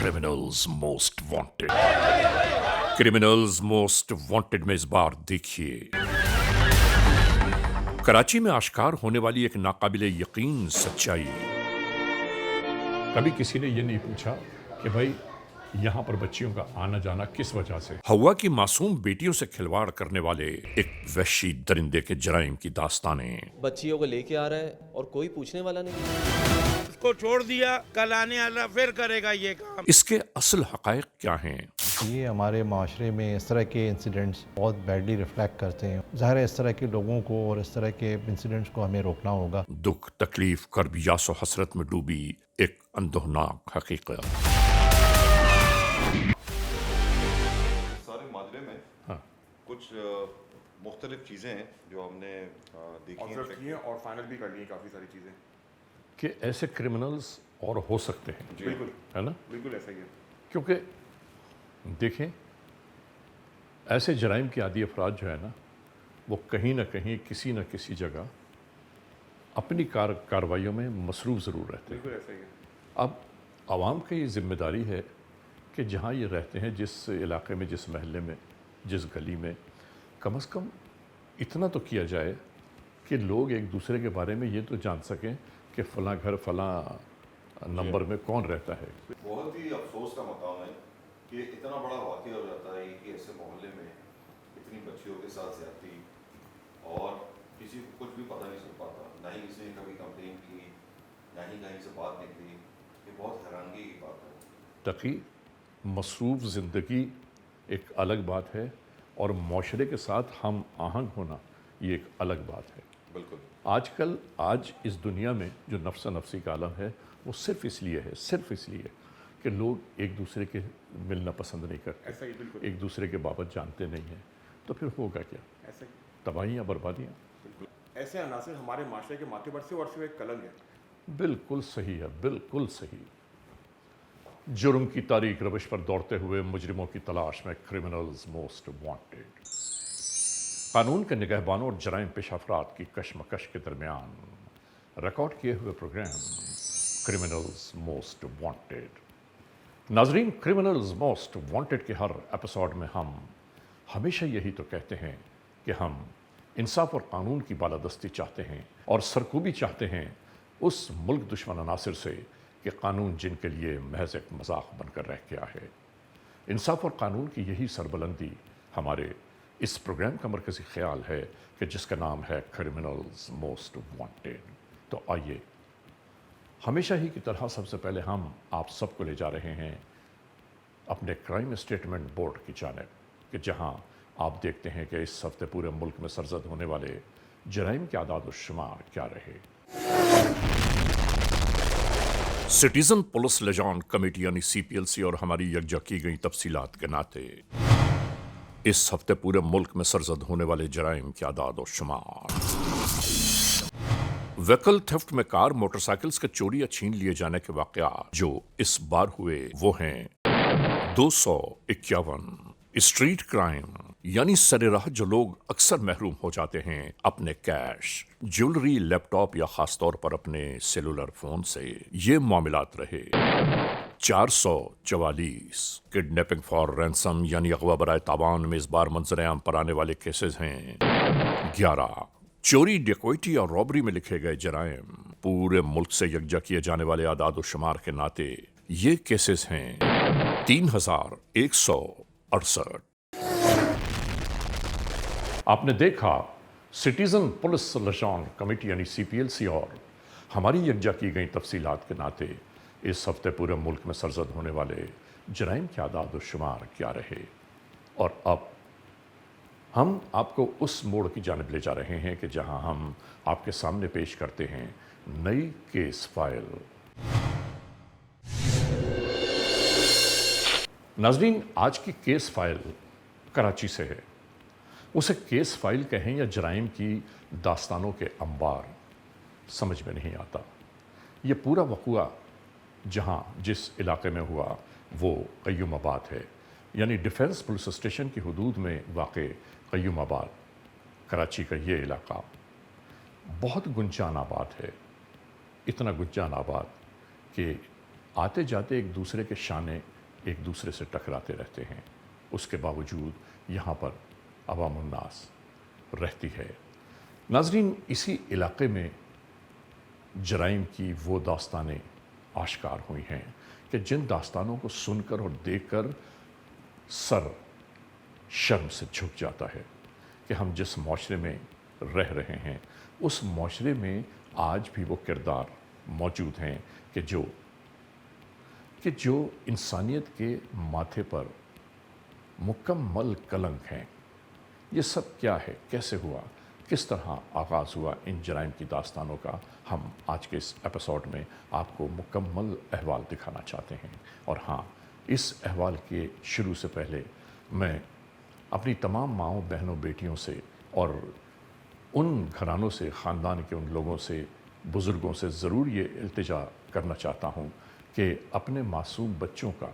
Criminals most wanted. Criminals most wanted में इस बार देखिए कराची में आश्कार होने वाली एक नाकाबिले यकीन सच्चाई। कभी किसी ने ये नहीं पूछा कि भाई यहाँ पर बच्चियों का आना जाना किस वजह से। हवा की मासूम बेटियों से खिलवाड़ करने वाले एक वहशी दरिंदे के जराइम की दास्तानें। बच्चियों को लेके आ रहा है और कोई पूछने वाला नहीं। उसको छोड़ दिया, कल आने वाला फिर करेगा ये काम। इसके असल हकायक क्या हैं? ये हमारे माशरे में इस तरह के इंसिडेंट्स बहुत बैडली रिफ्लेक्ट करते हैं। ज़ाहिर है इस तरह के लोगों को और इस तरह के इंसिडेंट्स को हमें रोकना होगा। दुख, तकलीफ, कर्ब, यासो हसरत में डूबी एक अंदोहनाक हकीकत। सारे माजरे में कुछ मुख्तलिफ चीज़ें हैं जो हमने देखी हैं और फाइनल भी कर ली हैं काफ़ी सारी चीज़ें कि ऐसे क्रिमिनल्स और हो सकते हैं। बिल्कुल है ना? बिल्कुल ऐसा ही है। क्योंकि देखें ऐसे जराइम के आदी अफराद जो है ना वो कहीं ना कहीं किसी न किसी जगह अपनी कार्रवाइयों में मसरूफ़ ज़रूर रहते हैं। बिल्कुल ऐसा ही है। अब आवाम की ये ज़िम्मेदारी है कि जहाँ ये रहते हैं, जिस इलाके में, जिस महल्ले में, जिस गली में, कम से कम इतना तो किया जाए कि लोग एक दूसरे के बारे में ये तो जान सकें कि फ़लाँ घर फ़लाँ नंबर में कौन रहता है। बहुत ही अफसोस का मकाम है कि इतना बड़ा वाक़या हो जाता है कि ऐसे मोहल्ले में इतनी बच्चियों के साथ ज़्यादती और किसी को कुछ भी पता नहीं चल पाता, ना ही किसी ने कभी कंप्लेन की, ना ही कहीं से बात निकली। ये बहुत हैरानगी की बात है। तकी मसरूफ़ ज़िंदगी एक अलग बात है और माशरे के साथ हम आहंग होना ये एक अलग बात है। बिल्कुल। आज इस दुनिया में जो नफ्सा नफ्सी का आलम है वो सिर्फ इसलिए कि लोग एक दूसरे के मिलना पसंद नहीं करते, ऐसा ही बिल्कुल एक दूसरे के बाबत जानते नहीं हैं, तो फिर होगा क्या? ऐसा ही तबाहियाँ, बर्बादियाँ। बिल्कुल ऐसे अनासर हमारे माशरे के माथे पर से और सिर्फ एक कलंक है। बिल्कुल सही है, बिल्कुल सही। जुर्म की तारीख रविश पर दौड़ते हुए मुजरिमों की तलाश में क्रिमिनल्स मोस्ट वांटेड। कानून के निगहबानों और जराइम पेश अफराद की कशमकश के दरमियान रिकॉर्ड किए हुए प्रोग्राम क्रिमिनल्स मोस्ट वांटेड। नाजरीन, क्रिमिनल्स मोस्ट वांटेड के हर एपिसोड में हम हमेशा यही तो कहते हैं कि हम इंसाफ और कानून की बालादस्ती चाहते हैं और सरकूबी चाहते हैं उस मुल्क दुश्मन अनासिर से कि कानून जिनके लिए महज एक मजाक बनकर रह गया है। इंसाफ और कानून की यही सरबलंदी हमारे इस प्रोग्राम का मरकज़ी ख्याल है कि जिसका नाम है क्रिमिनल्स मोस्ट वांटेड। तो आइए हमेशा ही की तरह सबसे पहले हम आप सबको ले जा रहे हैं अपने क्राइम स्टेटमेंट बोर्ड की जानिब कि जहां आप देखते हैं कि इस हफ्ते पूरे मुल्क में सरजद होने वाले जराइम के आदाद व शुमार क्या रहे। सिटीजन पुलिस लिजान कमेटी यानी CPLC और हमारी यकजा की गई तफसीलात के नाते इस हफ्ते पूरे मुल्क में सरजद होने वाले जराइम के आदाद और शुमार। व्हीकल थेफ्ट में कार, मोटरसाइकिल्स के चोरी या छीन लिए जाने के वाकया जो इस बार हुए वो हैं 251। स्ट्रीट क्राइम यानी सरेराह जो लोग अक्सर महरूम हो जाते हैं अपने कैश, ज्वेलरी, लैपटॉप या खासतौर पर अपने सेलुलर फोन से, ये मामलात रहे 444। किडनैपिंग फॉर रैंसम यानी अगवा बराए तावान में इस बार मंजर आम पर आने वाले केसेस हैं 11। चोरी, डकैती और रॉबरी में लिखे गए जराइम पूरे मुल्क से यकजा किए जाने वाले आदाद शुमार के नाते ये केसेस हैं 3168। आपने देखा सिटीजन पुलिस लिजान कमेटी यानी CPLC और हमारी यकजा की गई तफसीलात के नाते इस हफ्ते पूरे मुल्क में सरजद होने वाले जराइम के आदाद व शुमार क्या रहे। और अब हम आपको उस मोड़ की जानिब ले जा रहे हैं कि जहां हम आपके सामने पेश करते हैं नई केस फाइल। नाज़रीन, आज की केस फाइल कराची से है। उसे केस फाइल कहें या जराइम की दास्तानों के अंबार समझ में नहीं आता। ये पूरा वक़ुआ जहां जिस इलाके में हुआ वो क़य्यूमाबाद है, यानी डिफेंस पुलिस स्टेशन की हदूद में वाक़ क़य्यूमाबाद। कराची का ये इलाका बहुत गुंजान आबाद है, इतना गुंजान आबाद कि आते जाते एक दूसरे के शाने एक दूसरे से टकराते रहते हैं। उसके बावजूद यहाँ पर अवाम उन्नास रहती है। नाजरीन, इसी इलाके में जराइम की वो दास्तानें आश्कार हुई हैं कि जिन दास्तानों को सुनकर और देखकर सर शर्म से झुक जाता है कि हम जिस माशरे में रह रहे हैं उस माशरे में आज भी वो किरदार मौजूद हैं कि जो इंसानियत के माथे पर मुकम्मल कलंक हैं। ये सब क्या है, कैसे हुआ, किस तरह आगाज़ हुआ इन जराइम की दास्तानों का, हम आज के इस एपिसोड में आपको मुकम्मल अहवाल दिखाना चाहते हैं। और हाँ, इस अहवाल के शुरू से पहले मैं अपनी तमाम माँओं, बहनों, बेटियों से और उन घरानों से, ख़ानदान के उन लोगों से, बुज़ुर्गों से ज़रूर ये इल्तिजा करना चाहता हूँ कि अपने मासूम बच्चों का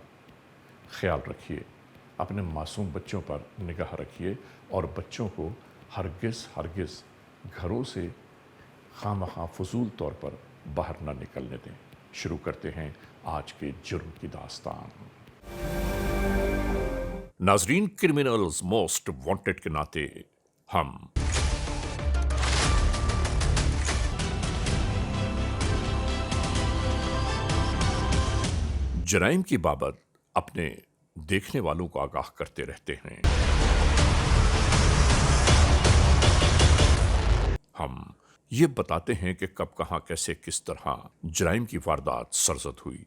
ख़्याल रखिए, अपने मासूम बच्चों पर निगाह रखिए और बच्चों को हरगिज़ घरों से खामखा फजूल तौर पर बाहर ना निकलने दें। शुरू करते हैं आज के जुर्म की दास्तान। नाजरीन, क्रिमिनल्स मोस्ट वांटेड के नाते हम जराइम की बाबत अपने देखने वालों को आगाह करते रहते हैं। हम ये बताते हैं कि कब, कहां, कैसे, किस तरह जराइम की वारदात सरजद हुई।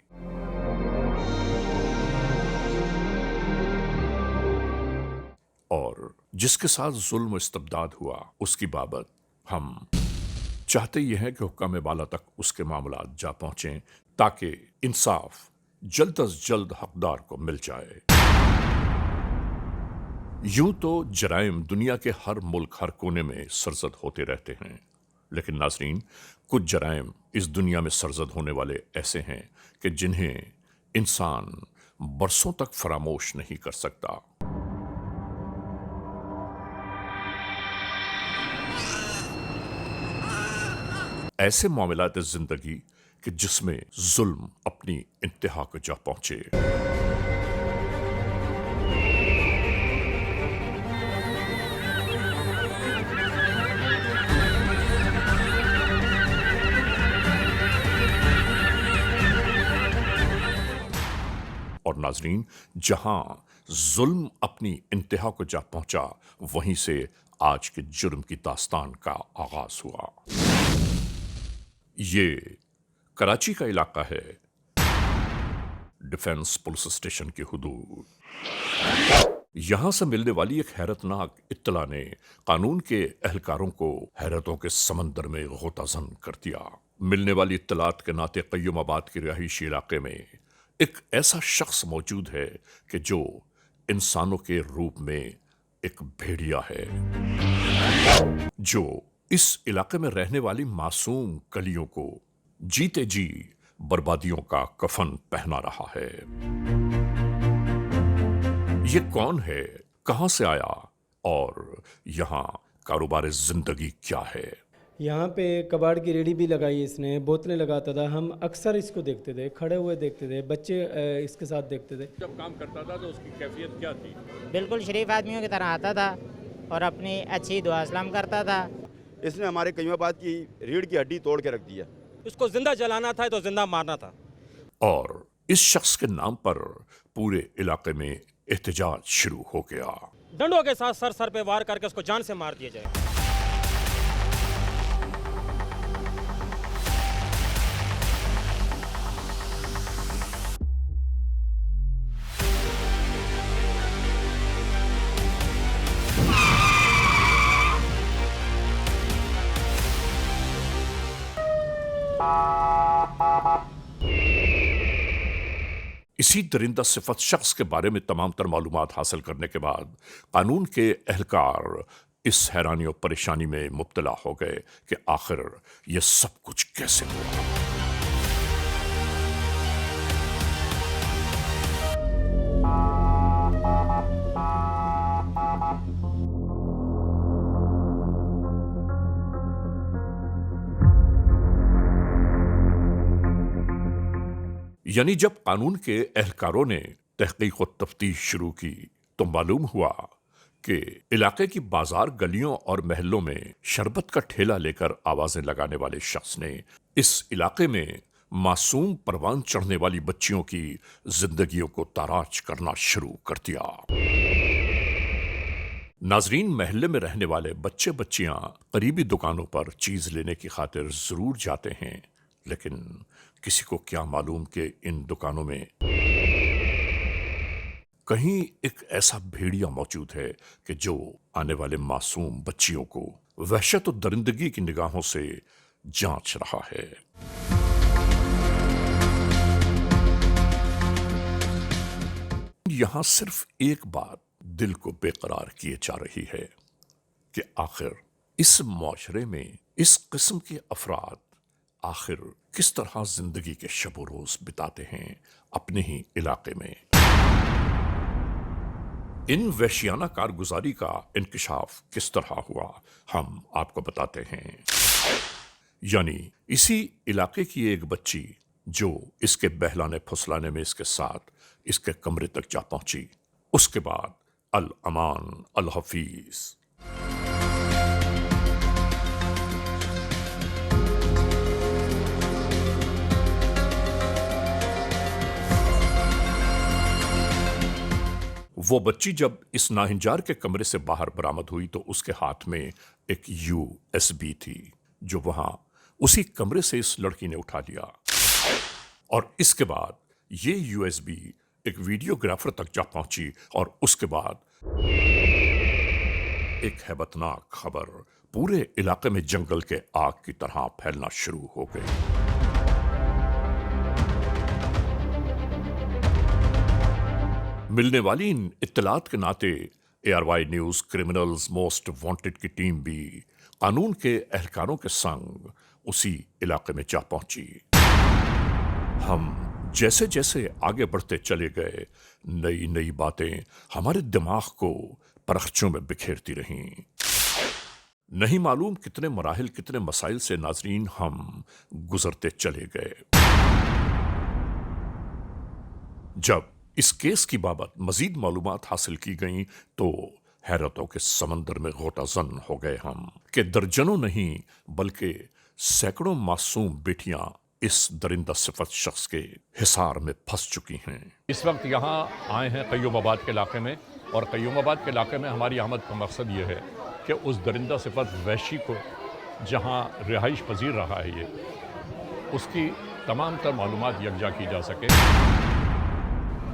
और जिसके साथ जुल्म इस्तबदाद हुआ उसकी बाबत हम चाहते ये हैं कि हुक्म बाला तक उसके मामलात जा पहुंचें ताकि इंसाफ जल्द अज जल्द हकदार को मिल जाए। यूं तो जराइम दुनिया के हर मुल्क, हर कोने में सरजद होते रहते हैं, लेकिन नाजरीन, कुछ जराइम इस दुनिया में सरजद होने वाले ऐसे हैं कि जिन्हें इंसान बरसों तक फरामोश नहीं कर सकता। ऐसे मामलात जिंदगी कि जिसमें जुल्म अपनी इंतहा को जा पहुंचे। और नाजरीन, जहां जुल्म अपनी इंतहा को जा पहुंचा वहीं से आज के जुर्म की दास्तान का आगाज हुआ। ये कराची का इलाका है, डिफेंस पुलिस स्टेशन की हुदूद। यहां से मिलने वाली एक हैरतनाक इत्तला ने कानून के एहलकारों को हैरतों के समंदर में गोताजन कर दिया। मिलने वाली इत्तलात के नाते कय्युमाबाद के रिहायशी इलाके में एक ऐसा शख्स मौजूद है कि जो इंसानों के रूप में एक भेड़िया है, जो इस इलाके में रहने वाली मासूम कलियों को जीते जी बर्बादियों का कफन पहना रहा है। ये कौन है, कहां से आया और यहां कारोबार जिंदगी क्या है? यहाँ पे कबाड़ की रेडी भी लगाई इसने, बोतलें लगाता था। हम अक्सर इसको देखते थे, खड़े हुए देखते थे, बच्चे इसके साथ देखते थे। जब काम करता था तो उसकी कैफियत क्या थी? बिल्कुल शरीफ आदमियों की तरह आता था और अपनी अच्छी दुआ सलाम करता था। इसने हमारे कय्युमाबाद की रीढ़ की हड्डी तोड़ के रख दिया। उसको जिंदा जलाना था तो जिंदा मारना था। और इस शख्स के नाम पर पूरे इलाके में एहतजाज शुरू हो गया। डंडों के साथ सर पे वार करके उसको जान से मार दिया जाए। इसी दरिंदा सिफत शख्स के बारे में तमाम तर मालूमात हासिल करने के बाद कानून के एहलकार इस हैरानी और परेशानी में मुब्तला हो गए कि आखिर यह सब कुछ कैसे हुआ। यानी जब कानून के एहलकारों ने तहकीक और तफ्तीश शुरू की तो मालूम हुआ कि इलाके की बाजार गलियों और महलों में शरबत का ठेला लेकर आवाजें लगाने वाले शख्स ने इस इलाके में मासूम परवान चढ़ने वाली बच्चियों की जिंदगियों को ताराज करना शुरू कर दिया। नाजरीन, महल्ले में रहने वाले बच्चे बच्चियां करीबी दुकानों पर चीज लेने की खातिर जरूर जाते हैं, लेकिन किसी को क्या मालूम कि इन दुकानों में कहीं एक ऐसा भेड़िया मौजूद है कि जो आने वाले मासूम बच्चियों को वहशत और दरिंदगी की निगाहों से जांच रहा है। यहां सिर्फ एक बात दिल को बेकरार किए जा रही है कि आखिर इस मुआशरे में इस किस्म के अफराद आखिर किस तरह जिंदगी के शब रोज बिताते हैं अपने ही इलाके में। इन वहशियाना कारगुजारी का इंकशाफ किस तरह हुआ हम आपको बताते हैं। यानी इसी इलाके की एक बच्ची जो इसके बहलाने फुसलाने में इसके साथ इसके कमरे तक जा पहुंची, उसके बाद अल अमान अल हफीज। वो बच्ची जब इस नाहिंजार के कमरे से बाहर बरामद हुई तो उसके हाथ में एक USB थी जो वहां उसी कमरे से इस लड़की ने उठा लिया, और इसके बाद ये USB एक वीडियोग्राफर तक जा पहुंची और उसके बाद एक हैबतनाक खबर पूरे इलाके में जंगल के आग की तरह फैलना शुरू हो गई। मिलने वाली इन इत्तलात के नाते ARY news criminals most wanted की टीम भी कानून के एहलकारों के संग उसी इलाके में जा पहुंची। हम जैसे जैसे आगे बढ़ते चले गए, नई नई बातें हमारे दिमाग को परखचों में बिखेरती रहीं। नहीं मालूम कितने मराहिल, कितने मसाइल से नाजरीन हम गुजरते चले गए। जब इस केस की बाबत मजीद मालूमात हासिल की गई तो हैरतों के समंदर में गोताजन हो गए हम कि दर्जनों नहीं बल्कि सैकड़ों मासूम बेटियां इस दरिंदा सिफत शख्स के हिसार में फंस चुकी हैं। इस वक्त यहाँ आए हैं कय्यूमाबाद के इलाके में, और कय्यूमाबाद के इलाके में हमारी आमद का मकसद ये है कि उस दरिंदा सिफत वहशी को जहाँ रिहाइश पजीर रहा है ये, उसकी तमाम तर मालूमात यकजा की जा सके।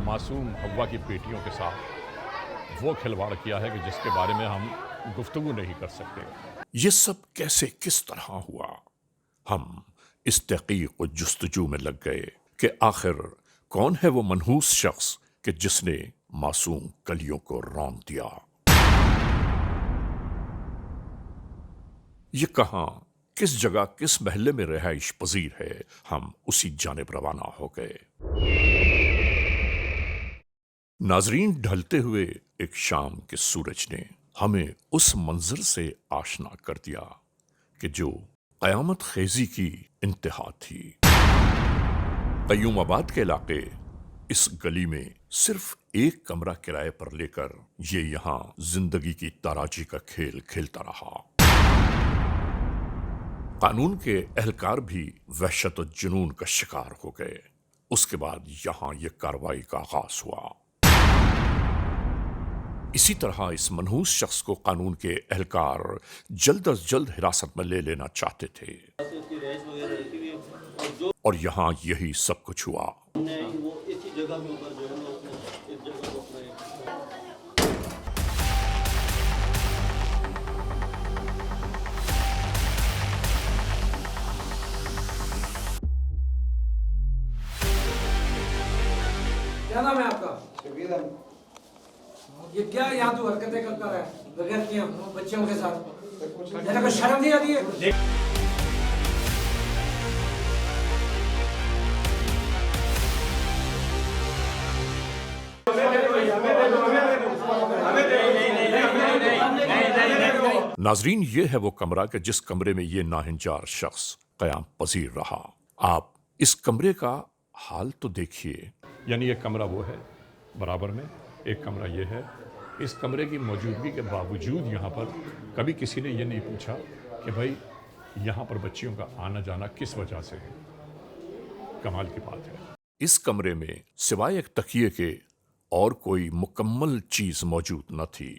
मासूम हव्वा की बेटियों के साथ वो खिलवाड़ किया है कि जिसके बारे में हम गुफ्तगू नहीं कर सकते। ये सब कैसे किस तरह हुआ, हम इस तहकीक और जुस्तजू में लग गए कि आखिर कौन है वो मनहूस शख्स कि जिसने मासूम कलियों को रौंद दिया। ये कहां, किस जगह, किस महल्ले में रिहाइश पजीर है, हम उसी जानिब रवाना हो गए। नाजरीन, ढलते हुए एक शाम के सूरज ने हमें उस मंजर से आशना कर दिया कि जो कयामत खेजी की इंतहा थी। कय्यूमाबाद के इलाके इस गली में सिर्फ एक कमरा किराए पर लेकर ये यहां जिंदगी की ताराजी का खेल खेलता रहा। कानून के एहलकार भी वहशत और जुनून का शिकार हो गए। उसके बाद यहां ये कार्रवाई का आगाज हुआ। इसी तरह इस मनहूस शख्स को कानून के एहलकार जल्द अज जल्द हिरासत में ले लेना चाहते थे, और यहां यही सब कुछ हुआ। क्या नाम है आपका? ये क्या यहाँ तू हरकतें करता है बगैर किए बच्चों के साथ? तेरे को शर्म नहीं आती है? नाजरीन, ये है वो कमरा कि जिस कमरे में ये नाहिंजार शख्स कयाम पजीर रहा। आप इस कमरे का हाल तो देखिए। यानी ये कमरा वो है बराबर में एक कमरा ये है। इस कमरे की मौजूदगी के बावजूद यहाँ पर कभी किसी ने ये नहीं पूछा कि भाई यहाँ पर बच्चियों का आना जाना किस वजह से है। कमाल की बात है। इस कमरे में सिवाय एक तकिए के और कोई मुकम्मल चीज मौजूद न थी।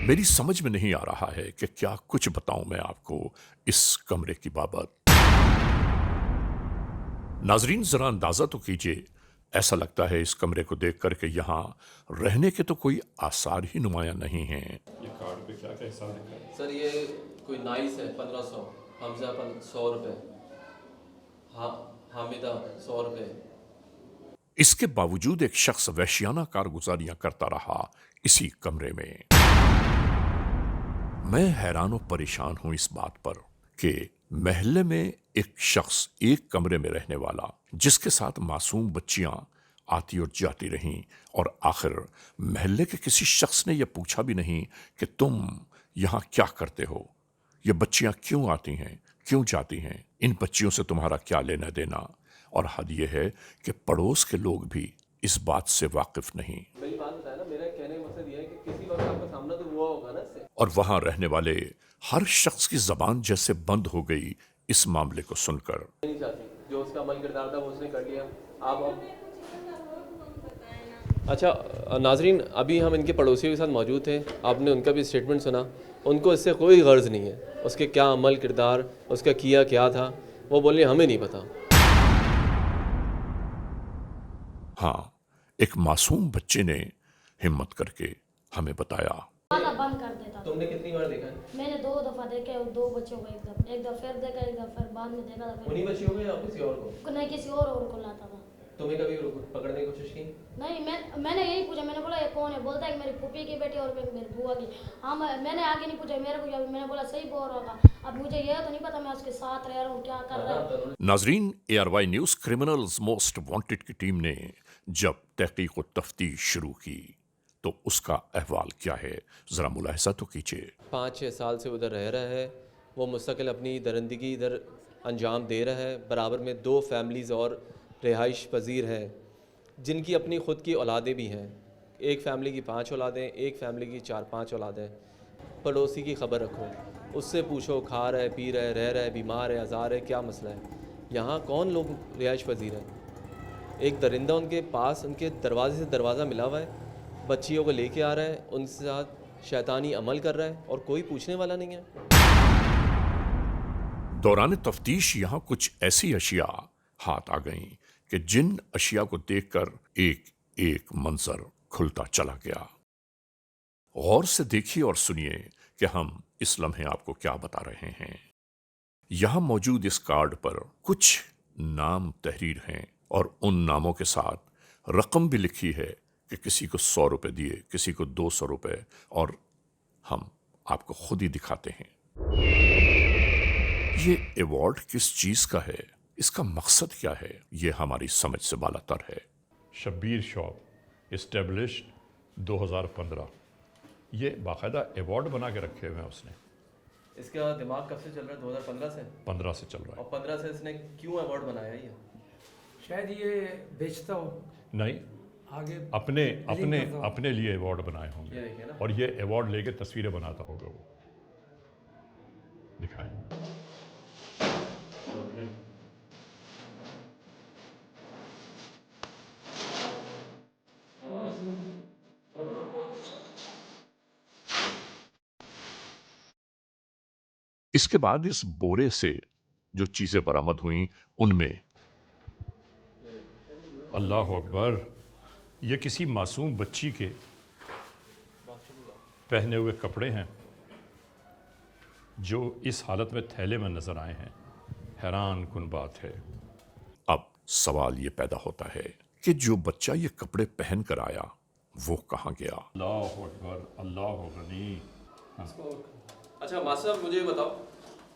मेरी समझ में नहीं आ रहा है कि क्या कुछ बताऊं मैं आपको इस कमरे की बाबत। नाजरीन जरा अंदाजा तो कीजिए, ऐसा लगता है इस कमरे को देखकर के यहाँ रहने के तो कोई आसार ही नुमाया नहीं हैं। ये कार्ड पे क्या क्या हिसाब लिखा है? सर ये कोई नाइस है 1500, हमजा 100 रुपये, हाँ हामिदा 100 रुपये। इसके बावजूद एक शख्स वहशियाना कारगुजारियां करता रहा इसी कमरे में। मैं हैरान और परेशान हूं इस बात पर कि महल्ले में एक शख्स एक कमरे में रहने वाला, जिसके साथ मासूम बच्चियां आती और जाती रहीं, और आखिर महल्ले के किसी शख्स ने यह पूछा भी नहीं कि तुम यहां क्या करते हो, ये बच्चियां क्यों आती हैं, क्यों जाती हैं, इन बच्चियों से तुम्हारा क्या लेना देना। और हद यह है कि पड़ोस के लोग भी इस बात से वाकिफ नहीं। मेरी बात बताया ना, मेरा कहने का मकसद ये है कि किसी वक्त आपका सामना तो हुआ होगा ना इससे। और वहां रहने वाले हर शख्स की जबान जैसे बंद हो गई इस मामले को सुनकर। नहीं चाहती, जो उसका अमल किरदार था वो उसने कर लिया। आप अच्छा नाजरीन, अभी हम इनके पड़ोसियों के साथ मौजूद थे, आपने उनका भी स्टेटमेंट सुना। उनको इससे कोई गर्ज नहीं है, उसके क्या अमल किरदार, उसका किया क्या था, वो बोले हमें नहीं पता। हाँ, एक मासूम बच्चे ने हिम्मत करके हमें बताया। बंद कर देता। तुमने कितनी बार देखा है? मैंने 2 दफा देखे, 2 बच्चों को एक दफा फिर देखा, एक दफा फिर बाद में देखा था। उन्हीं बच्चियों को या किसी और को? नहीं, किसी और को लाता था। तुम्हें कभी पकड़ने की कोशिश की? नहीं, मैंने यही पूछा, मैंने बोला ये कौन है, बोलता है कि मेरी फूफी की बेटी और मेरी बुआ की। हाँ, मैंने आगे नहीं पूछा, मेरे को मैंने बोला सही बोल रहा था। अब मुझे यह तो नहीं पता मैं उसके साथ रह रहा हूँ, क्या कर रहा हूँ। नाजरीन, ARY news criminals most wanted की टीम ने जब तहकीक व तफ्तीश शुरू की तो उसका अहवाल क्या है, जरा मुलाहिजा तो कीजिए। 5-6 साल से उधर रह रहा है, वो मुस्तकिल अपनी दरिंदगी इधर अंजाम दे रहा है। बराबर में 2 फैमिलीज़ और रिहाइश पजीर हैं, जिनकी अपनी ख़ुद की औलादें भी हैं। एक फैमिली की 5 औलादें, एक फैमिली की 4-5 औलादें। पड़ोसी की खबर रखो, उससे पूछो खा रहा है, पी रहा है, रह रहा है, बीमार है, आज़ार है, क्या मसला है। यहाँ कौन लोग रिहाइश पजीर हैं? एक दरिंदा उनके पास, उनके दरवाजे से दरवाज़ा मिला हुआ है, बच्चियों को लेके आ रहा है, उनके साथ शैतानी अमल कर रहा है, और कोई पूछने वाला नहीं है। दौरान तफ्तीश यहाँ कुछ ऐसी अशिया हाथ आ गईं कि जिन अशिया को देखकर एक एक मंजर खुलता चला गया। गौर से देखिए और सुनिए कि हम इस लम्हे आपको क्या बता रहे हैं। यहाँ मौजूद इस कार्ड पर कुछ नाम तहरीर हैं, और उन नामों के साथ रकम भी लिखी है कि किसी को 100 रुपए दिए, किसी को 200 रुपए, और हम आपको खुद ही दिखाते हैं। ये अवार्ड किस चीज का है, इसका मकसद क्या है, ये हमारी समझ से बालातर है। शब्बीर शॉप इस्टेब्लिश्ड 2015, ये बाकायदा अवार्ड बना के रखे हुए हैं उसने। इसका दिमाग कब से चल रहा है? 2015 से? 15 से चल रहा है। और 15 से इसने क्यों अवार्ड बनाया? ये शायद ये बेचता हो, नहीं, आगे अपने लिए अवार्ड बनाए होंगे, और ये अवार्ड लेके तस्वीरें बनाता होगा वो। दिखाएं। इसके बाद इस बोरे से जो चीजें बरामद हुई उनमें अल्लाह अकबर, ये किसी मासूम बच्ची के पहने हुए कपड़े हैं जो इस हालत में थैले में नजर आए हैं। हैरान कुन बात है। अब सवाल ये पैदा होता है कि जो बच्चा ये कपड़े पहन कर आया वो कहाँ गया। अल्लाह अकबर, अल्लाह गनी। अच्छा मास्टर साहब, मुझे बताओ,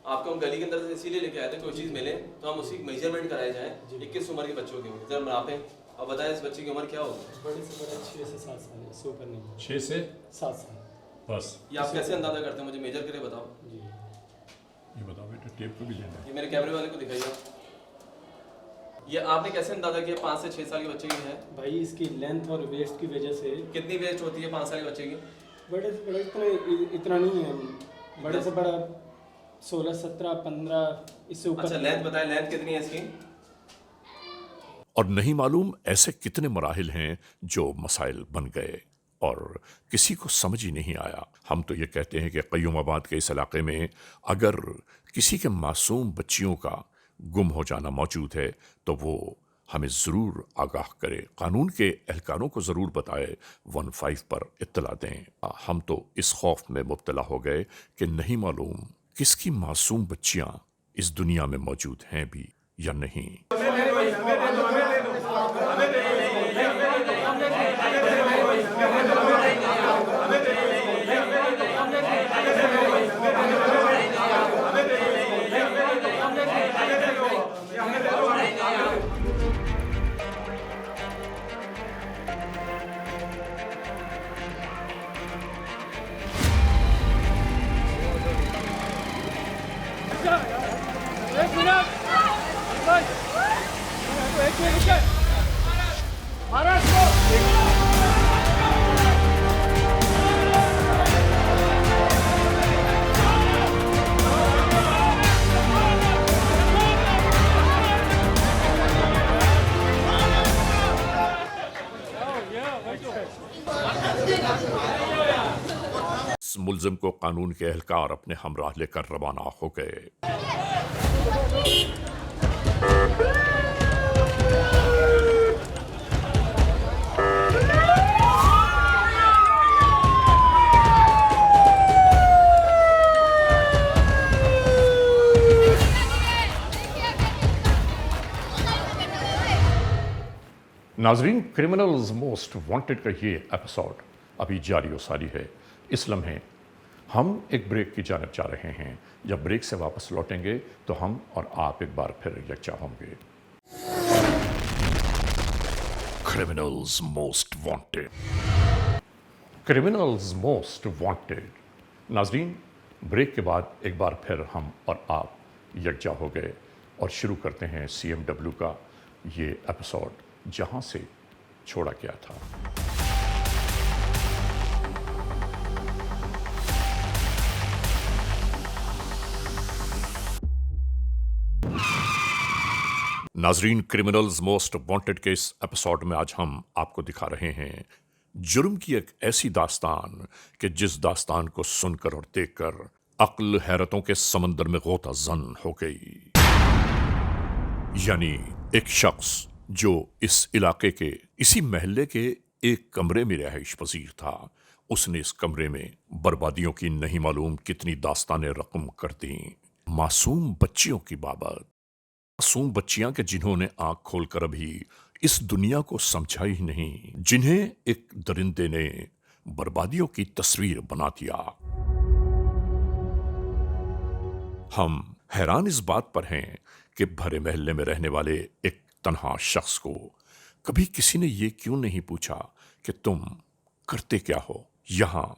आपको हम गली के अंदर से इसीलिए लेके आए थे, कोई चीज़ मिले तो हम उसी मेजरमेंट कराए जाएँ। 21 उम्र के बच्चों की होंगे, जरा नापें और बताएं इस बच्चे की उम्र क्या होगी? बड़े से बड़ा 6 से 7 साल है, 100 पर नहीं। 6 से 7 साल बस। ये आप कैसे अंदाजा करते हैं? मुझे मेजर करके बताओ। जी, ये बताओ बेटा, टेप को भी लेना है। ये मेरे कैमरे वाले को दिखाइए। یہ آپ نے کیسے اندازہ کیا 5 سے 6 سال کے بچے کی ہے؟ بھائی اس کی لینتھ اور ویسٹ کی وجہ سے کتنی ویسٹ ہوتی ہے 5 سال کے بچے کی؟ بڑے سے بڑا اتنا نہیں ہے، بڑے سے بڑا 16 17 15 اس سے اوپر. اچھا لینتھ بتائیں، لینتھ کتنی ہے اس کی؟ اور نہیں معلوم ایسے کتنے مراحل ہیں جو مسائل بن گئے اور کسی کو سمجھ ہی نہیں آیا. ہم تو یہ کہتے ہیں کہ قیوم آباد کے اس علاقے میں اگر کسی کے معصوم بچیوں کا گم ہو جانا موجود ہے تو وہ ہمیں ضرور آگاہ کرے، قانون کے اہلکاروں کو ضرور بتائے، 15 پر اطلاع دیں. ہم تو اس خوف میں مبتلا ہو گئے کہ نہیں معلوم کس کی معصوم بچیاں اس دنیا میں موجود ہیں بھی یا نہیں. اس ملزم کو قانون کے اہلکار اپنے ہمراہ لے کر روانہ ہو گئے. ناظرین، کرمنلز موسٹ وانٹڈ کا یہ ایپیسوڈ ابھی جاری و ساری ہے. اس لمحے ہم ایک بریک کی جانب جا رہے ہیں. جب بریک سے واپس لوٹیں گے تو ہم اور آپ ایک بار پھر یکجا ہوں گے. Criminals most wanted. Criminals most wanted. ناظرین، بریک کے بعد ایک بار پھر ہم اور آپ یکجا ہو گئے اور شروع کرتے ہیں CMW کا یہ ایپیسوڈ جہاں سے چھوڑا گیا تھا. ناظرین، کرمنلز موسٹ وانٹڈ کے اس ایپیسوڈ میں آج ہم آپ کو دکھا رہے ہیں جرم کی ایک ایسی داستان کہ جس داستان کو سن کر اور دیکھ کر عقل حیرتوں کے سمندر میں غوطہ زن ہو گئی. یعنی ایک شخص جو اس علاقے کے اسی محلے کے ایک کمرے میں رہائش پذیر تھا، اس نے اس کمرے میں بربادیوں کی نہیں معلوم کتنی داستانیں رقم کر دیں. معصوم بچیوں کی بابت، معصوم بچیاں کہ جنہوں نے آنکھ کھول کر ابھی اس دنیا کو سمجھا ہی نہیں، جنہیں ایک درندے نے بربادیوں کی تصویر بنا دیا. ہم حیران اس بات پر ہیں کہ بھرے محلے میں رہنے والے ایک تنہا شخص کو کبھی کسی نے یہ کیوں نہیں پوچھا کہ تم کرتے کیا ہو یہاں،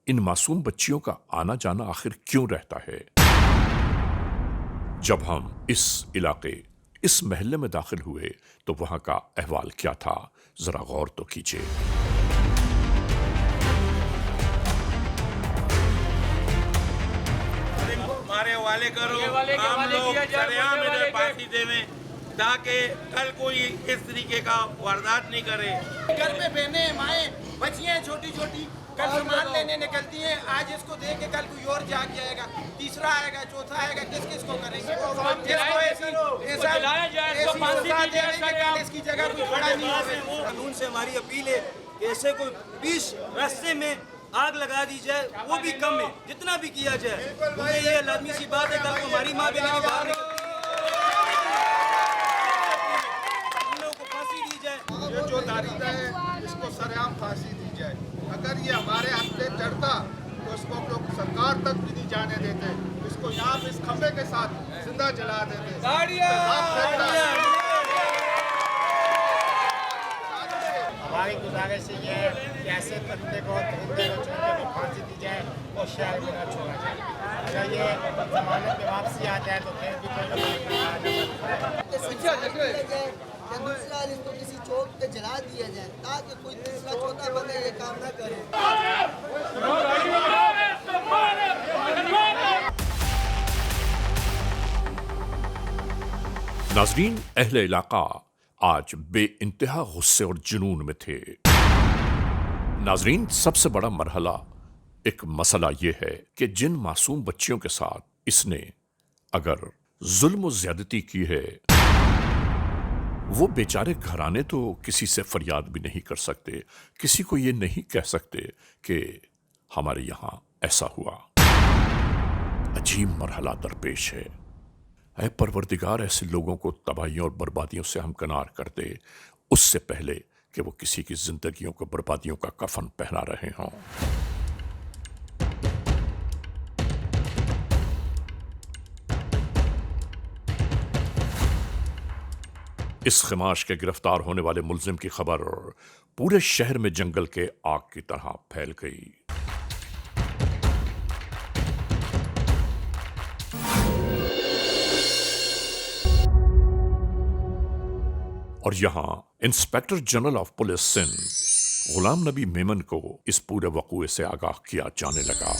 ان معصوم بچیوں کا آنا جانا آخر کیوں رہتا ہے. جب ہم اس علاقے، اس محلے میں داخل ہوئے تو وہاں کا احوال کیا تھا، ذرا غور تو کیجیے. ہمارے حوالے کرو، ہم لوگ سریعان ادھر پارٹی دے میں تاکہ کل کوئی اس طریقے کا واردات نہیں کرے. گھر میں بہنیں مائیں بچیاں چھوٹی چھوٹی کل سامان لینے نکلتی ہیں. آج اس کو دیکھ کے کل کوئی اور جاگ جائے گا، تیسرا آئے گا، چوتھا آئے گا. کس کس کو کریں گے؟ اس کی جگہ کوئی کھڑا نہیں ہو. قانون سے ہماری اپیل ہے کہ ایسے کوئی 20 راستے میں آگ لگا دی جائے، وہ بھی کم ہے، جتنا بھی کیا جائے. کیونکہ یہ لازمی سی بات ہے، کل کو ہماری ماں بہنیں بھی باہر نکلتی ان لوگوں کو پھانسی دی جائے. یہ جو داریدہ ہے اس کو سرعام پھانسی دی جائے. اگر یہ ہمارے ہاتھ پہ چڑھتا تو اس کو ہم لوگ سرکار تک بھی نہیں جانے دیتے. اس کو یہاں پہ اس کھمبے کے ساتھ زندہ جلا دیتے. हमारी गुजारिश ये है कि ऐसे परिंदे को छोड़ने को फांसी दी जाए और शहर में न छोड़ा जाए। अगर ये जमानत पे वापसी आ जाए तो फिर भी दूसरा इसको किसी चौक पे जला दिया जाए ताकि कोई तीसरा चौथा बंदा ये काम ना करे। नाजरीन, अहले इलाका आज बे इंतहा गुस्से और जुनून में थे। नाजरीन, सबसे बड़ा मरहला एक मसला यह है कि जिन मासूम बच्चियों के साथ इसने अगर जुल्म और ज्यादती की है, वो बेचारे घराने तो किसी से फरियाद भी नहीं कर सकते, किसी को ये नहीं कह सकते कि हमारे यहां ऐसा हुआ। अजीब मरहला दरपेश है। ऐ परवरदिगार, ऐसे लोगों को तबाहियों और बर्बादियों से हमकनार कर दे, उससे पहले कि वो किसी की जिंदगियों को बर्बादियों का कफन पहना रहे हों। इस खमाश के गिरफ्तार होने वाले मुलजिम की खबर पूरे शहर में जंगल के आग की तरह फैल गई। और यहां inspector general of police Sindh Ghulam Nabi Memon को इस पूरे वक़ूए से आगाह किया जाने लगा।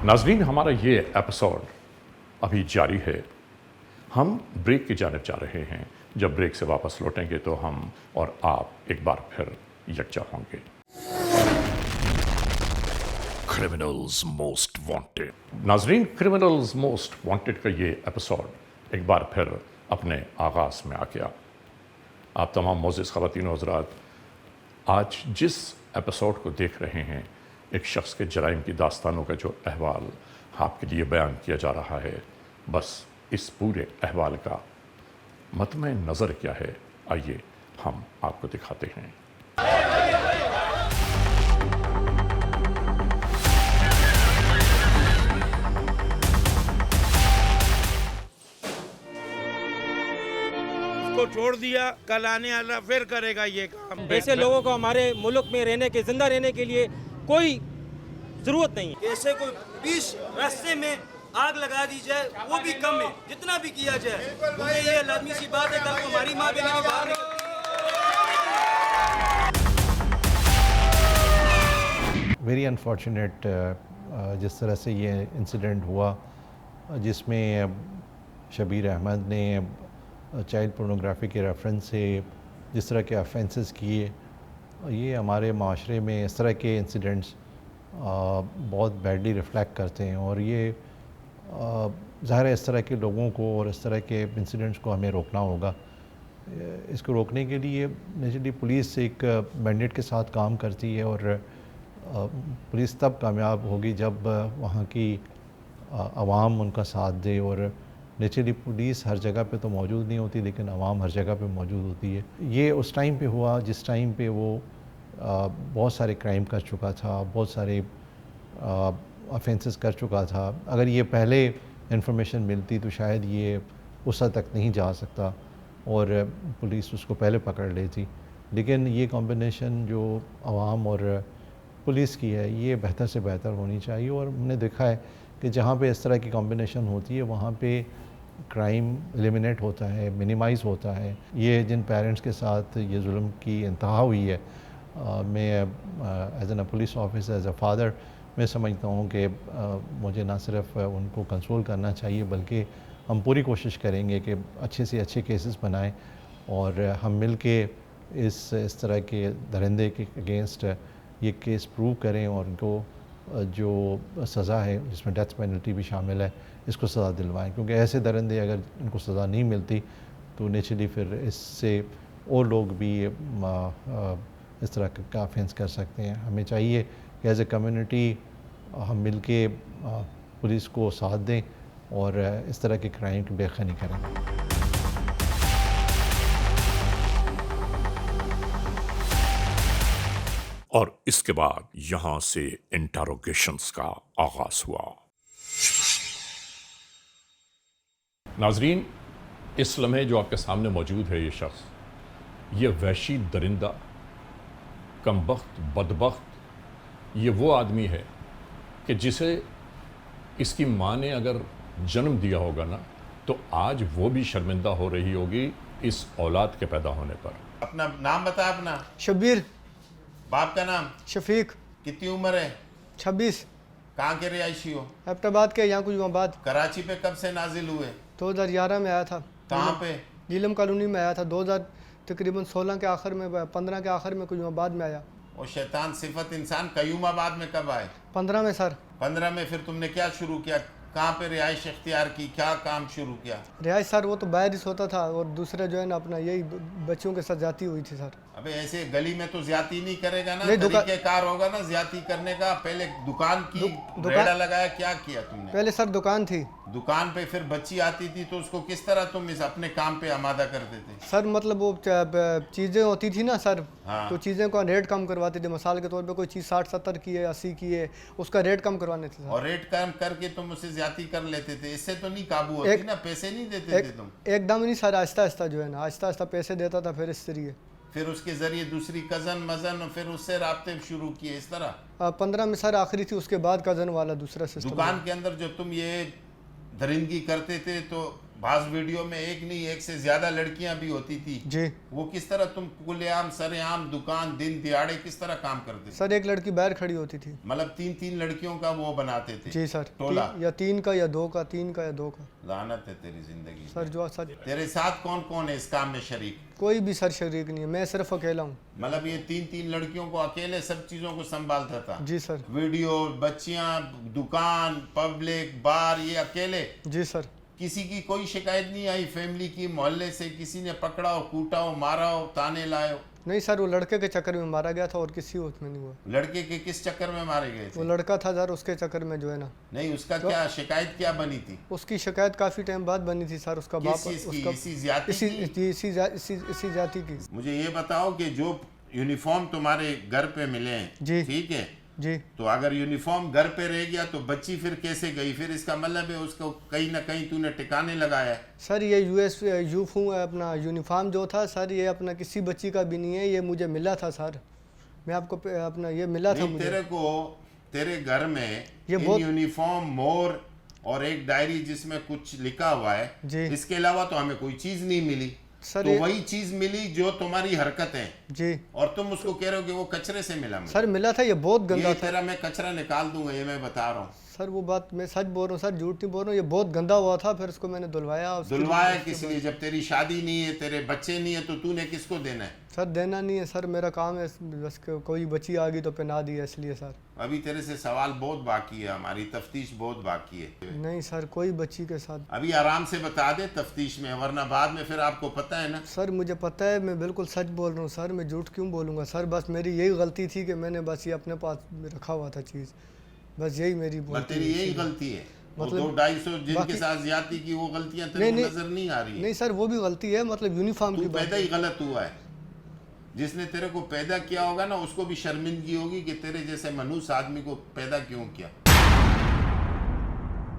नाजरीन, हमारा ये एपिसोड अभी जारी है। हम ब्रेक की जानिब जा रहे हैं। जब ब्रेक से वापस लौटेंगे तो हम और आप एक बार फिर यकजा होंगे। Criminals most wanted. नाजरीन, क्रिमिनल्स मोस्ट वांटेड का ये एपिसोड एक बार फिर अपने आगाज में आ गया। आप तमाम मोअज़्ज़िज़ ख़वातीन और हज़रात, आज जिस एपिसोड को देख रहे हैं, एक शख्स के जराइम की दास्तानों का जो अहवाल आपके लिए बयान किया जा रहा है, बस इस पूरे अहवाल का मतमे नज़र क्या है, आइए हम आपको दिखाते हैं। को छोड़ दिया, कल आने वाला फिर करेगा ये काम। ऐसे लोगों को हमारे मुल्क में रहने के, जिंदा रहने के लिए कोई ज़रूरत नहीं है। ऐसे कोई 20 रास्ते में आग लगा दी जाए वो भी कम है, जितना भी किया जाए। मुझे ये लाजमी सी बात है, कल को हमारी माँ बहनें बाहर निकलती। वेरी अनफॉर्चुनेट जिस तरह से ये इंसिडेंट हुआ, जिसमें शबीर अहमद ने चाइल्ड पोर्नोग्राफी के रेफरेंस से जिस तरह के ऑफेंसेस किए, ये हमारे माशरे में इस तरह के इंसिडेंट्स बहुत बैडली रिफ्लेक्ट करते हैं। और ये ज़ाहिर है इस तरह के लोगों को और इस तरह के इंसिडेंट्स को हमें रोकना होगा। इसको रोकने के लिए नेचुरली पुलिस एक मैंडेट के साथ काम करती है, और पुलिस तब कामयाब होगी जब वहाँ की आवाम उनका साथ दे। और नेचुरली पुलिस हर जगह पे तो मौजूद नहीं होती, लेकिन आवाम हर जगह पे मौजूद होती है। ये उस टाइम पे हुआ जिस टाइम पे वो बहुत सारे क्राइम कर चुका था, बहुत सारे ऑफेंसेस कर चुका था। अगर ये पहले इन्फॉर्मेशन मिलती तो शायद ये उस हद तक नहीं जा सकता और पुलिस उसको पहले पकड़ लेती। लेकिन ये कॉम्बिनेशन जो आवाम और पुलिस की है, ये बेहतर से बेहतर होनी चाहिए। और हमने देखा है कि जहाँ पे इस तरह की कॉम्बिनेशन होती है, वहाँ पे क्राइम एलिमिनेट होता है, मिनिमाइज़ होता है। ये जिन पेरेंट्स के साथ ये जुल्म की इंतहा हुई है, मैं as an police officer, as a father, मैं समझता हूँ कि मुझे ना सिर्फ उनको कंसोल करना चाहिए, बल्कि हम पूरी कोशिश करेंगे कि अच्छे से अच्छे केसेस बनाएं और हम मिल के इस तरह के दरिंदे के अगेंस्ट ये केस प्रूव करें और उनको जो सज़ा है, जिसमें डेथ पेनल्टी भी शामिल है, इसको सज़ा दिलवाएं। क्योंकि ऐसे दरिंदे अगर इनको सज़ा नहीं मिलती तो नेचुरली फिर इससे और लोग भी اس طرح کا آفینس کر سکتے ہیں. ہمیں چاہیے کہ ایز اے کمیونٹی ہم مل کے پولیس کو ساتھ دیں اور اس طرح کے کرائم کی بے خانی کریں. اور اس کے بعد یہاں سے انٹروگیشنز کا آغاز ہوا. ناظرین، اس لمحے جو آپ کے سامنے موجود ہے یہ شخص، یہ وحشی درندہ، کمبخت، بدبخت، یہ وہ آدمی ہے کہ جسے اس کی ماں نے اگر جنم دیا ہوگا نا تو آج وہ بھی شرمندہ ہو رہی ہوگی اس اولاد کے پیدا ہونے پر. اپنا نام بتا. اپنا شبیر. باپ کا نام شفیق. کتنی عمر ہے؟ 26. کہاں کے رہائشی ہو؟ ایبٹ آباد کے. یہاں کچھ بعد. کراچی پہ کب سے نازل ہوئے؟ 2011 میں آیا تھا. کہاں پہ؟ نیلم کالونی میں آیا تھا. 2000 تقریباً 16 کے آخر میں 15 کے آخر میں کچھ بعد میں آیا. وہ شیطان صفت انسان قیوم آباد میں کب آئے؟ 15 میں سر. 15 میں پھر تم نے کیا شروع کیا؟ کہاں پہ رہائش اختیار کی؟ کیا کام شروع کیا؟ رہائش سر وہ تو باہر ہی ہوتا تھا اور دوسرے جو ہے نا اپنا یہی بچوں کے ساتھ زیادتی ہوئی تھی سر. ابے ایسے گلی میں تو زیادتی نہیں کرے گا نا، طریقہ کار ہوگا نا زیادتی کرنے کا. پہلے دکان کی ریڑا لگایا، کیا کیا تم نے؟ پہلے سر دکان تھی. دکان پہ پھر بچی آتی تھی تو اس کو کس طرح تم اس اپنے کام پہ آمادہ کرتے تھے؟ سر مطلب وہ چیزیں ہوتی تھی نا سر، تو چیزیں کو ریٹ کم کرواتے تھے. مثال کے طور پہ کوئی چیز 60-70 کی ہے، 80 کی ہے، اس کا ریٹ کم کروانے تھے. اور ریٹ کم کر کے تم اسے زیادتی کر لیتے تھے. اس سے تو نہیں قابو ہوتی نا، پیسے نہیں دیتے تھے تم؟ ایک دم نہیں سر، آہستہ آہستہ جو ہے نا آہستہ آہستہ پیسے دیتا تھا. پھر اس طریقے پھر اس کے ذریعے دوسری کزن مزن اور پھر اس سے رابطے شروع کیے اس طرح. 15 میں سر آخری تھی، اس کے بعد کزن والا دوسرا سسٹم. دکان کے اندر جو تم یہ درندگی کرتے تھے تو بعض ویڈیو میں ایک نہیں ایک سے زیادہ لڑکیاں بھی ہوتی تھی جی. وہ کس طرح تم کھلے عام سر عام دکان دن دیہڑے کس طرح کام کرتے تھے؟ سر ایک لڑکی باہر کھڑی ہوتی تھی، مطلب 3 لڑکیوں کا وہ بناتے تھے. جی سر. ٹولا یا 3 کا یا 2 کا، 3 کا یا 2 کا. لعنت ہے تیری زندگی سر. جو سر تیرے ساتھ کون کون ہے اس کام میں شریک؟ کوئی بھی سر شریک نہیں ہے، میں صرف اکیلا ہوں. مطلب یہ 3 لڑکیوں کو اکیلے سب چیزوں کو سنبھالتا تھا؟ جی سر. ویڈیو، بچیاں، دکان، پبلک، بار، یہ اکیلے؟ جی سر. کسی کی کوئی شکایت نہیں آئی فیملی کی، محلے سے کسی نے پکڑا ہو، کوٹا ہو، مارا ہو، تانے لائے ہو؟ نہیں سر، وہ لڑکے کے چکر میں مارا گیا تھا اور کسی اس میں نہیں ہوا. لڑکے کے کس چکر میں مارے گئے تھے؟ وہ لڑکا تھا سر، اس کے چکر میں جو ہے نا. نہیں، اس کا کیا شکایت کیا بنی تھی؟ اس کی شکایت کافی ٹائم بعد بنی تھی سر. اس کا باپ اسی زیادتی کی. مجھے یہ بتاؤ کہ جو یونیفارم تمہارے گھر پہ ملے ہیں، جی ٹھیک ہے جی، تو اگر یونیفارم گھر پہ رہ گیا تو بچی پھر کیسے گئی؟ پھر اس کا مطلب ہے اس کو کہیں نہ کہیں تو نے ٹھکانے لگایا ہے. سر یہ اپنا یونیفارم جو تھا سر، یہ اپنا کسی بچی کا بھی نہیں ہے، یہ مجھے ملا تھا سر. میں آپ کو اپنا یہ ملا تھا مجھے. تیرے کو تیرے گھر میں یونیفارم، مور اور ایک ڈائری جس میں کچھ لکھا ہوا ہے، اس کے علاوہ تو ہمیں کوئی چیز نہیں ملی. تو وہی چیز ملی جو تمہاری حرکت ہے جی، اور تم اس کو کہہ رہے ہو کہ وہ کچرے سے ملا. سر ملا تھا، یہ بہت گندا تھا. تیرا میں کچرا نکال دوں گا، یہ میں بتا رہا ہوں سر. وہ بات میں سچ بول رہا ہوں سر، جھوٹ نہیں بول رہا ہوں. یہ بہت گندا ہوا تھا. پھر اس کو میں نے دھلوایا. دھلوایا کس لیے؟ جب تیری شادی نہیں ہے، تیرے بچے نہیں ہیں، تو نے کس کو دینا ہے؟ سر دینا نہیں ہے سر، میرا کام ہے بس. کوئی بچی آ گئی تو پہنا دیا اس لیے سر. ابھی تیرے سے سوال بہت باقی ہے، ہماری تفتیش بہت باقی ہے. نہیں سر، کوئی بچی کے ساتھ. ابھی آرام سے بتا دے تفتیش میں، ورنہ بعد میں پھر آپ کو پتہ ہے نا. سر مجھے پتہ ہے، میں بالکل سچ بول رہا ہوں سر. میں جھوٹ کیوں بولوں گا سر؟ بس میری یہی غلطی تھی کہ میں نے بس یہ اپنے پاس رکھا ہوا تھا چیز. بس یہی میری تیری یہی غلطی ہے. مطلب 250 جن کے ساتھ زیادتی کی وہ غلطیاں تیرے کو نظر نہیں آ رہی؟ نہیں سر، وہ بھی غلطی ہے. مطلب یونیفارم کی پیدا ہی غلط ہوا ہے. جس نے تیرے کو پیدا کیا ہوگا نا، اس کو بھی شرمندگی ہوگی کہ تیرے جیسے منحوس آدمی کو پیدا کیوں کیا.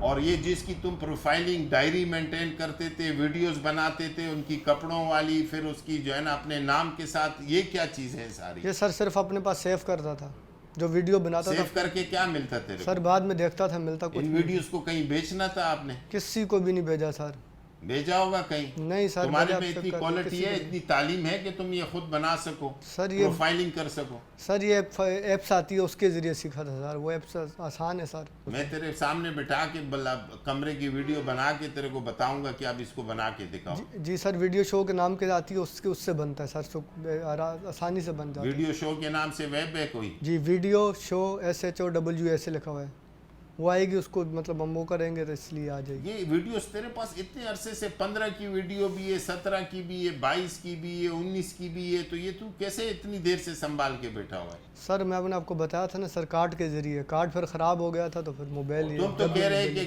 اور یہ جس کی تم پروفائلنگ ڈائری مینٹین کرتے تھے، ویڈیوز بناتے تھے ان کی کپڑوں والی، پھر اس کی جو ہے نا اپنے نام کے ساتھ، یہ کیا چیز ہے ساری؟ یہ سر صرف اپنے پاس سیو کرتا تھا، جو ویڈیو بناتا تھا. سیو کر کے کیا ملتا تیرے سر؟ بعد میں دیکھتا تھا ملتا کچھ. ان ویڈیوز کو کہیں بیچنا تھا آپ نے؟ کسی کو بھی نہیں بھیجا سر. بھیجا ہوگا کہیں؟ نہیں سر. تمہارے میں اتنی کوالٹی ہے، اتنی تعلیم ہے کہ تم یہ خود بنا سکو، پروفائلنگ کر سکو. سر یہ ایپس آتی ہے، اس کے ذریعے سیکھا تھا سر. وہ ایپس آسان ہے سر. میں تیرے سامنے بٹھا کے کمرے کی ویڈیو بنا کے تیرے کو بتاؤں گا کہ اب اس کو بنا کے دکھاؤ. جی سر، ویڈیو شو کے نام کے آتی ہے، اس سے بنتا ہے سر. آسانی سے بن جاتا ہے. ویڈیو شو کے نام سے ویب ہے کوئی؟ جی، ویڈیو شو SHOW ایسے لکھا ہوا ہے. वो आएगी, उसको मतलब हम वो करेंगे तो इसलिए आ जाएगी। ये वीडियोस तेरे पास इतने अरसे से 15 की वीडियो भी है, 17 की भी है, 22 की भी है, 19 की भी है, तो ये तू कैसे इतनी देर से संभाल के बैठा हुआ है? सर मैंने आपको बताया था ना सर, कार्ड के जरिए, कार्ड फिर ख़राब हो गया था तो फिर मोबाइल। तुम तो कह रहे हैं कि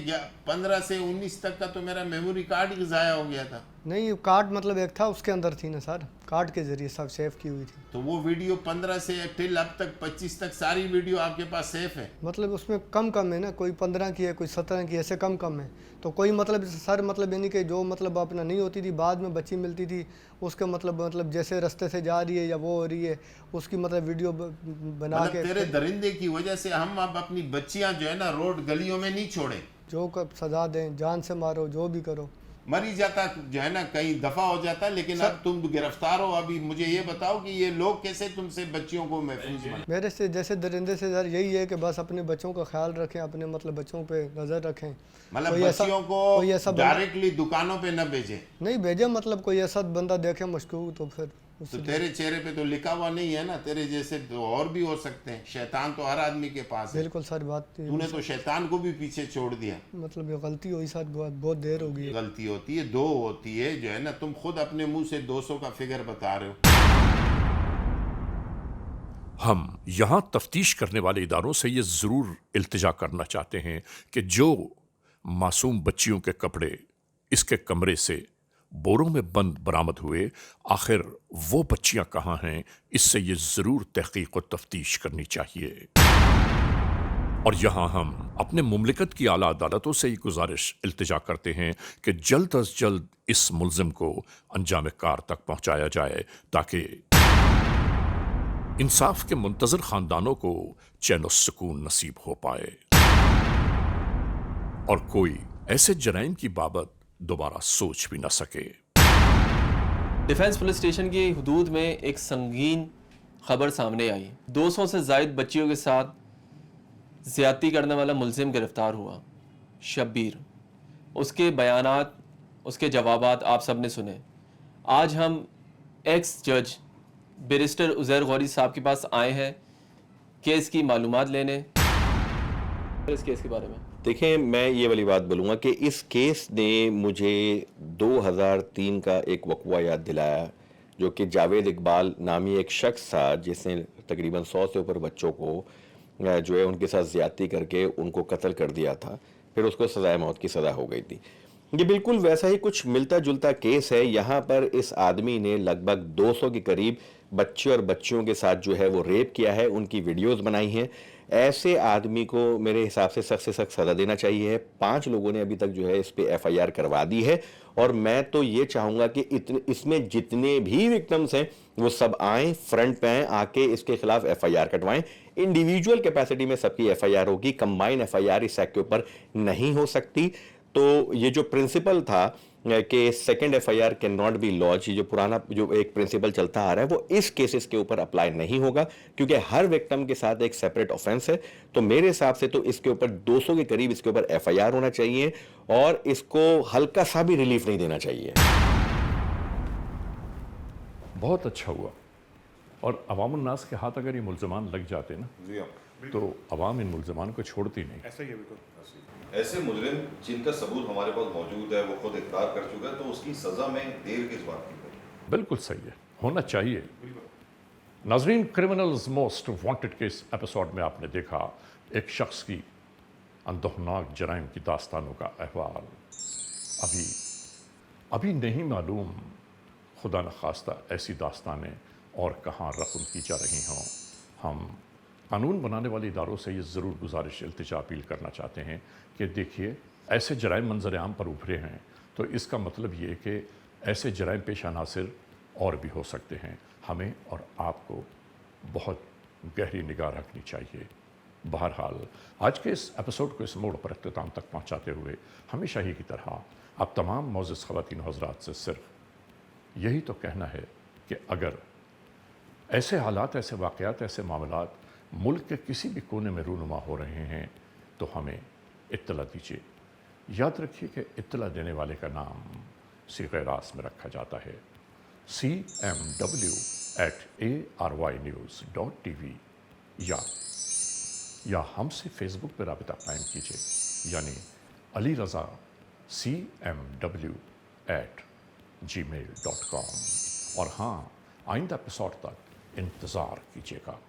15 से 19 तक का तो मेरा मेमोरी कार्ड ही ज़ाया हो गया था। नहीं, कार्ड मतलब एक था, उसके अंदर थी ना सर, कार्ड के जरिए सब सेव की हुई थी। तो वो वीडियो 15 से टिल अब तक 25 तक सारी वीडियो आपके पास सेफ है? मतलब उसमें कम है ना, कोई 15 की है, कोई 17 की, ऐसे कम है। तो कोई मतलब सर मतलब यानी कि जो मतलब अपना नहीं होती थी, बाद में बच्ची मिलती थी, उसके मतलब जैसे रास्ते से जा रही है या वो हो रही है, उसकी मतलब वीडियो बना के। तेरे दरिंदे की वजह से हम अब अपनी बच्चियां जो है ना रोड गलियों में नहीं छोड़े। जो कब सजा दें, जान से मारो, जो भी करो, मरी जाता जो है ना, कहीं दफा हो जाता, लेकिन अब तुम गिरफ्तार हो। अभी मुझे ये बताओ कि ये लोग कैसे तुमसे बच्चियों को महफूज बनाए? मेरे से जैसे दरिंदे से सर यही है कि बस अपने बच्चों का ख्याल रखें, अपने मतलब बच्चों पे नज़र रखें। मतलब बच्चियों को डायरेक्टली दुकानों पे न भेजे? नहीं भेजे, मतलब कोई ऐसा बंदा देखे मशकूक तो फिर। तो तेरे चेहरे पे तो लिखा हुआ नहीं है ना, तेरे जैसे तो और भी हो सकते हैं। शैतान तो हर आदमी के पास है। बिल्कुल सर, बात तूने तो शैतान को भी पीछे छोड़ दिया। मतलब ये गलती हुई सर, बहुत देर हो गई। गलती होती है, 2 होती है जो है ना। तुम खुद अपने मुंह से 200 का फिगर बता रहे हो। हम यहाँ तफ्तीश करने वाले इदारों से ये ज़रूर इल्तिजा करना चाहते हैं कि जो मासूम बच्चियों के कपड़े इसके कमरे से बोरों में बंद बरामद हुए, आखिर वो बच्चियां कहाँ हैं, इससे ये ज़रूर तहकीक और तफ्तीश करनी चाहिए। और यहाँ हम अपने मुमलिकत की आला अदालतों से ये गुजारिश इल्तिजा करते हैं कि जल्द अज जल्द इस मुल्ज़िम को अंजाम कार तक पहुँचाया जाए, ताकि इंसाफ के मुंतज़र ख़ानदानों को चैन और सुकून नसीब हो पाए और कोई ऐसे जराइम की बाबत दोबारा सोच भी न सके। डिफेंस पुलिस स्टेशन की हदूद में एक संगीन खबर सामने आई। 200 से ज़ायद बच्चियों के साथ ज़्यादती करने वाला मुल्ज़िम गिरफ़्तार हुआ, शब्बीर। उसके बयानात, उसके जवाबात आप सब ने सुने। आज हम एक्स जज बैरिस्टर उज़ैर गौरी साहब के पास आए हैं केस की मालूमात लेने, इस केस के बारे में। देखें, मैं ये वाली बात बोलूँगा कि इस केस ने मुझे 2003 का एक वक़्वा याद दिलाया, जो कि जावेद इकबाल नामी एक शख्स था जिसने तकरीबन 100 से ऊपर बच्चों को जो है उनके साथ ज़्यादती करके उनको कत्ल कर दिया था, फिर उसको सज़ाए मौत की सज़ा हो गई थी। ये बिल्कुल वैसा ही कुछ मिलता जुलता केस है। यहाँ पर इस आदमी ने लगभग 200 के करीब बच्चे और बच्चियों के साथ जो है वो रेप किया है, उनकी वीडियोस बनाई हैं। ऐसे आदमी को मेरे हिसाब से सख्त सज़ा देना चाहिए। 5 लोगों ने अभी तक जो है इस पे FIR करवा दी है, और मैं तो ये चाहूँगा कि इसमें जितने भी विक्टिम्स हैं वो सब आएँ, फ्रंट पे आएँ, आके इसके खिलाफ FIR कटवाएं। इंडिविजुअल कैपेसिटी में सबकी FIR होगी, कंबाइन FIR इस एक्ट के ऊपर नहीं हो सकती। तो ये जो प्रिंसिपल था कि second FIR can not be launch, ये जो पुराना जो एक प्रिंसिपल चलता आ रहा है, वो इस केसेस के ऊपर अप्लाई नहीं होगा, क्योंकि हर विक्टिम के साथ एक सेपरेट ऑफेंस है। तो मेरे हिसाब से तो इसके ऊपर 200 के करीब इसके ऊपर FIR होना चाहिए, और इसको हल्का सा भी रिलीफ नहीं देना चाहिए। बहुत अच्छा हुआ। और अवामुन नास के हाथ अगर ये मुल्ज़मान लग जाते ना, तो अवाम इन मुल्ज़मान को छोड़ती नहीं। ऐसा ही है, बिल्कुल ऐसे मुजरिम जिनका सबूत हमारे पास मौजूद है, वो खुद इकरार कर चुका है, तो उसकी सज़ा में देर किस बात की? बिल्कुल सही है, होना चाहिए। नाजरीन, क्रिमिनल्स मोस्ट वांटेड के इस एपिसोड में आपने देखा एक शख्स की अंदोहनाक जराइम की दास्तानों का अहवाल। अभी नहीं मालूम खुदा न खास्ता ऐसी दास्तानें और कहाँ रकम की जा रही हों। हम कानून बनाने वाले इदारों से ये ज़रूर गुजारिश इल्तिजा अपील करना चाहते हैं कि देखिए, ऐसे जराइम मंजर आम पर उभरे हैं, तो इसका मतलब ये कि ऐसे जराइम पेश अनासिर और भी हो सकते हैं। हमें और आपको बहुत गहरी निगाह रखनी चाहिए। बहरहाल, आज के इस एपिसोड को इस मोड़ पर अख्ताम तक पहुँचाते हुए हमेशा ही की तरह अब तमाम मोअज़्ज़ज़ ख़वातीन और हज़रात से सिर्फ यही तो कहना है कि अगर ऐसे हालात, ऐसे वाक़यात, ऐसे मामलात मुल्क के किसी भी कोने में रूनुमा हो रहे हैं, तो हमें इत्तला दीजिए। याद रखिए कि इत्तला देने वाले का नाम सीग़े रास में रखा जाता है, CMW@ARYnews.tv, या या हमसे फेसबुक पर राबिता कायम कीजिए, यानी अली रज़ा CMW@gmail.com। और हाँ, आइंदा एपिसोड तक इंतज़ार कीजिएगा।